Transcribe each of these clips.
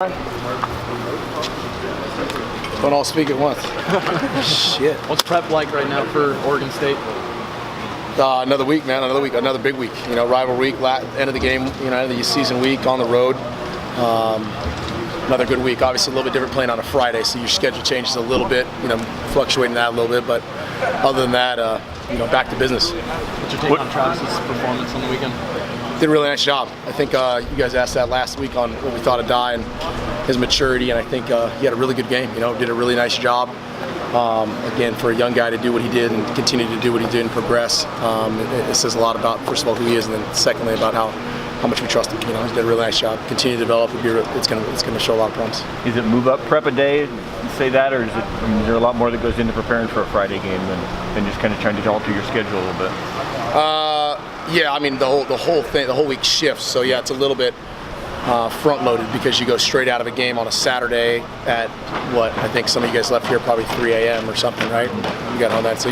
Don't all speak at once. Shit. What's prep like right now for Oregon State? Another week, man. Another week. Another big week. Rival week. End of the game. End of the season week on the road. Another good week. Obviously, a little bit different playing on a Friday, so your schedule changes a little bit. Fluctuating that a little bit, but other than that, back to business. What's your take on Travis's performance on the weekend? Did a really nice job. I think you guys asked that last week on what we thought of Dye and his maturity, and I think he had a really good game. Did a really nice job. Again, for a young guy to do what he did and continue to do what he did and progress, it says a lot about, first of all, who he is, and then secondly about how much we trust him. He did a really nice job. Continue to develop. It's going to show a lot of promise. Is it move up prep a day? You say that, or is it? Is there a lot more that goes into preparing for a Friday game than just kind of trying to alter your schedule a little bit? Yeah, the whole week shifts. So yeah, it's a little bit front loaded because you go straight out of a game on a Saturday at what I think some of you guys left here probably 3 a.m. or something, right? You got all that. So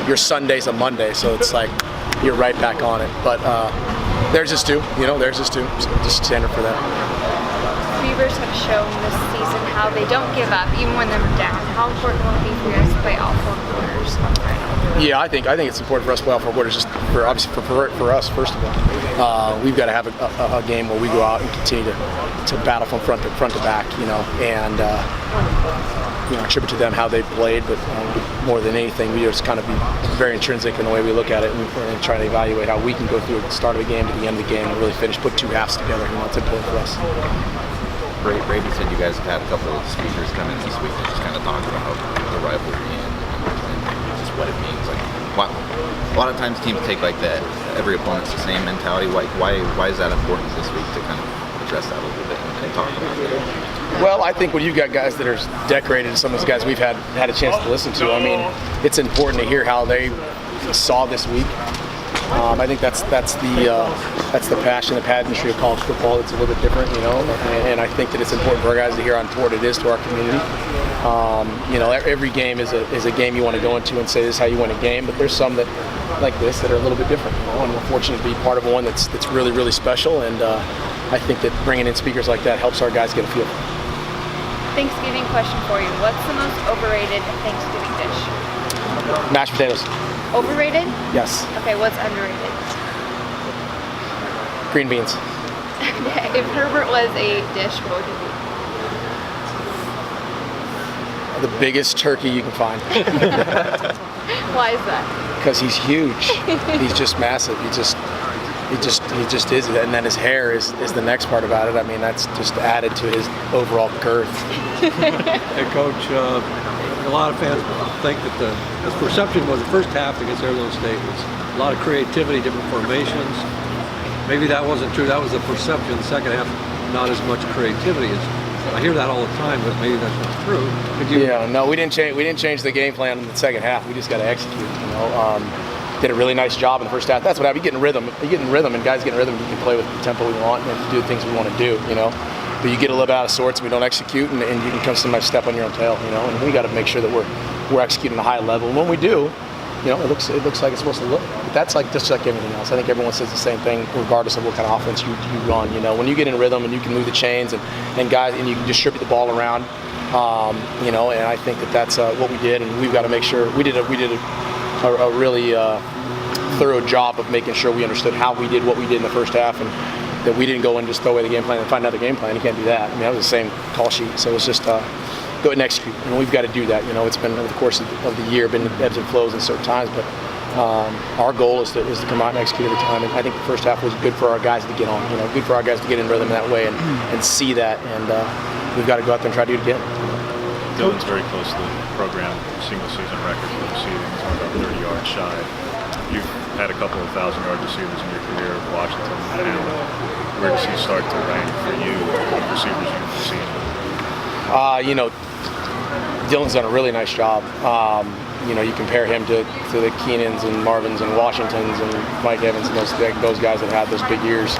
your Sunday's a Monday, so it's like you're right back on it. But theirs is too. Theirs is too. So just standard for that. Beavers have shown this season how they don't give up even when they're down. How important will it be for you guys to play all four quarters on Friday? Yeah, I think it's important for us to play all four quarters, just for us first of all. We've got to have a game where we go out and continue to battle from front to back, and attribute to them how they played. But more than anything, we just kind of be very intrinsic in the way we look at it and try to evaluate how we can go through the start of the game to the end of the game and really put two halves together. It's important for us. Brady said you guys have had a couple of speakers come in this week and just kind of talk about the rivalry and just what it means. A lot of times teams take like that, every opponent's the same mentality. Why is that important this week to kind of address that a little bit and talk about it? Well, I think when you've got guys that are decorated, some of those guys we've had a chance to listen to, it's important to hear how they saw this week. I think that's the passion, the pageantry of college football. It's a little bit different, and I think that it's important for our guys to hear how important it is to our community. Every game is a game you want to go into and say this is how you win a game, but there's some that like this that are a little bit different. And we're fortunate to be part of one that's really, really special, and I think that bringing in speakers like that helps our guys get a feel. Thanksgiving question for you. What's the most overrated Thanksgiving dish? Mashed potatoes. Overrated? Yes. Okay, what's underrated? Green beans. If Herbert was a dish, what would it be? The biggest turkey you can find. Why is that? Because he's huge. He's just massive. He just is. And then his hair is the next part about it. That's just added to his overall girth. Hey, Coach, a lot of fans think that the perception was the first half against Arizona State was a lot of creativity, different formations. Maybe that wasn't true. That was the perception. The second half, not as much creativity. I hear that all the time, but maybe that's not true. No, we didn't change the game plan in the second half. We just got to execute. Did a really nice job in the first half. That's what happens. You get in rhythm, and guys get in rhythm. You can play with the tempo we want and do the things we want to do. But you get a little bit out of sorts and we don't execute, and you can come sometimes step on your own tail, and we got to make sure that we're executing at a high level. And when we do, it looks like it's supposed to look. But that's just like everything else. I think everyone says the same thing, regardless of what kind of offense you run. When you get in rhythm and you can move the chains and guys and you can distribute the ball around, and I think that's what we did, and we've got to make sure we did a really thorough job of making sure we understood how we did what we did in the first half, and that we didn't go and just throw away the game plan and find another game plan. You can't do that. That was the same call sheet. So it's just go and execute. We've got to do that. It's been over the course of the year, been ebbs and flows in certain times, but our goal is to come out and execute every time. And I think the first half was good for our guys to get on. Good for our guys to get in rhythm that way and see that. And we've got to go out there and try to do it again. Dylan's very close to the program single season record for receiving. He's about 30 yards shy. You've had a couple of 1,000-yard receivers in your career at Washington. And where does he start to rank for you, the receivers you've seen? Dylan's done a really nice job. You compare him to the Keenans and Marvins and Washingtons and Mike Evans and those guys that had those big years.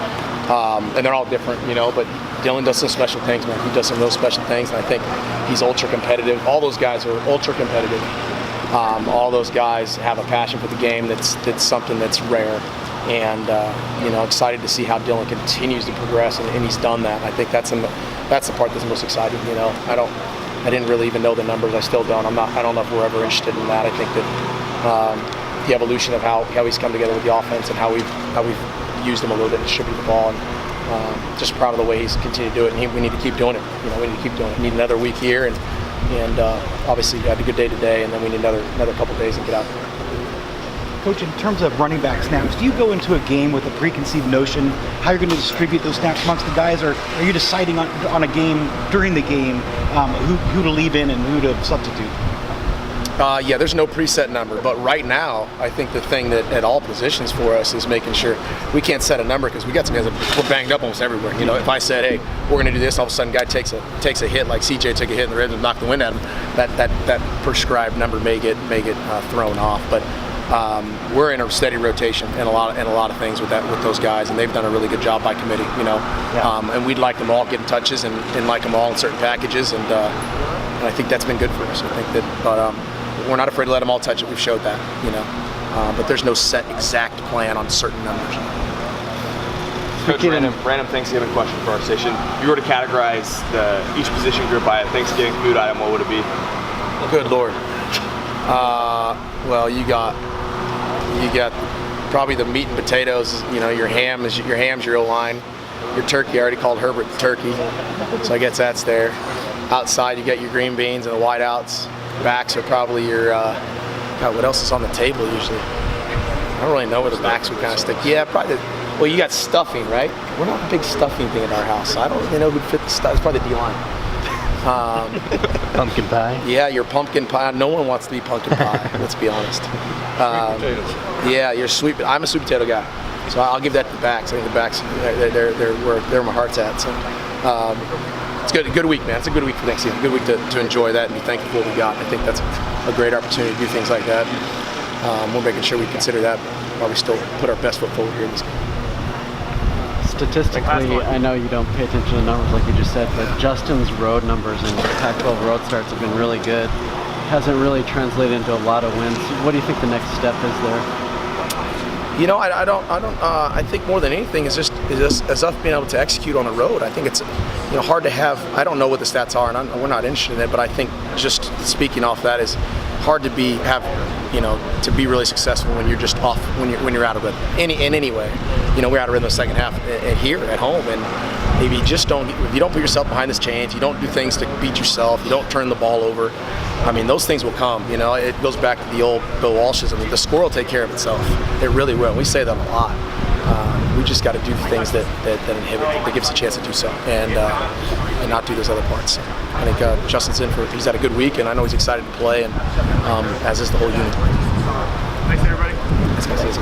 And they're all different, but Dylan does some special things, man. He does some real special things, and I think he's ultra competitive. All those guys are ultra competitive. All those guys have a passion for the game that's something that's rare. and excited to see how Dylan continues to progress, and he's done that. I think that's the part that's most exciting. I didn't really even know the numbers. I still don't. I don't know if we're ever interested in that. I think that the evolution of how he's come together with the offense and how we've used him a little bit to distribute the ball, and just proud of the way he's continued to do it. And we need to keep doing it. We need to keep doing it. We need another week here, and obviously had a good day today, and then we need another couple days and get out there. Coach, in terms of running back snaps, do you go into a game with a preconceived notion how you're going to distribute those snaps amongst the guys, or are you deciding on a game during the game who to leave in and who to substitute? Yeah, there's no preset number, but right now, I think the thing that at all positions for us is making sure we can't set a number because we got some guys that we're banged up almost everywhere. If I said, hey, we're going to do this, all of a sudden, guy takes a hit like CJ took a hit in the ribs and knocked the wind out of him. That prescribed number may get thrown off, but. We're in a steady rotation and a lot of things with those guys, and they've done a really good job by committee. And we'd like them all getting touches and like them all in certain packages, and I think that's been good for us. I think that, but we're not afraid to let them all touch it. We've showed that. But there's no set exact plan on certain numbers. Coach, random Thanksgiving question for our station. If you were to categorize each position group by a Thanksgiving food item, what would it be? Good Lord. Well, you got probably the meat and potatoes. Your ham's your O-line. Your turkey, I already called Herbert the turkey, so I guess that's there. Outside, you got your green beans and the whiteouts. Backs are probably your. God, what else is on the table usually? I don't really know where the backs would kind of stick. Yeah, probably. Well, you got stuffing, right? We're not a big stuffing thing in our house. So I don't really know who'd fit the stuff. It's probably the D-line. Pumpkin pie. Yeah, your pumpkin pie. No one wants to be pumpkin pie. Let's be honest. Sweet potatoes. Yeah, you're sweet. I'm a sweet potato guy, so I'll give that to the backs. I think the backs, they're where my heart's at. So it's good. Good week, man. It's a good week for Thanksgiving. Good week to enjoy that and be thankful for what we got. I think that's a great opportunity to do things like that. We're making sure we consider that while we still put our best foot forward here in this game. Statistically, I know you don't pay attention to the numbers like you just said, but Justin's road numbers and Pac-12 road starts have been really good. Hasn't really translated into a lot of wins. What do you think the next step is there? I think more than anything is just us being able to execute on the road. I think it's hard to have. I don't know what the stats are, and we're not interested in it. But I think just speaking off that is hard to be really successful when you're just off when you're out of rhythm in any way. We're out of rhythm in the second half here at home, and if you don't put yourself behind this chains, you don't do things to beat yourself, you don't turn the ball over. I mean, those things will come. It goes back to the old Bill Walsh's. I mean, the score will take care of itself. It really will. We say that a lot. We just got to do the things that inhibit, that give us a chance to do so, and not do those other parts. I think Justin's he's had a good week, and I know he's excited to play, and as is the whole unit. Thanks, everybody. Thanks, guys.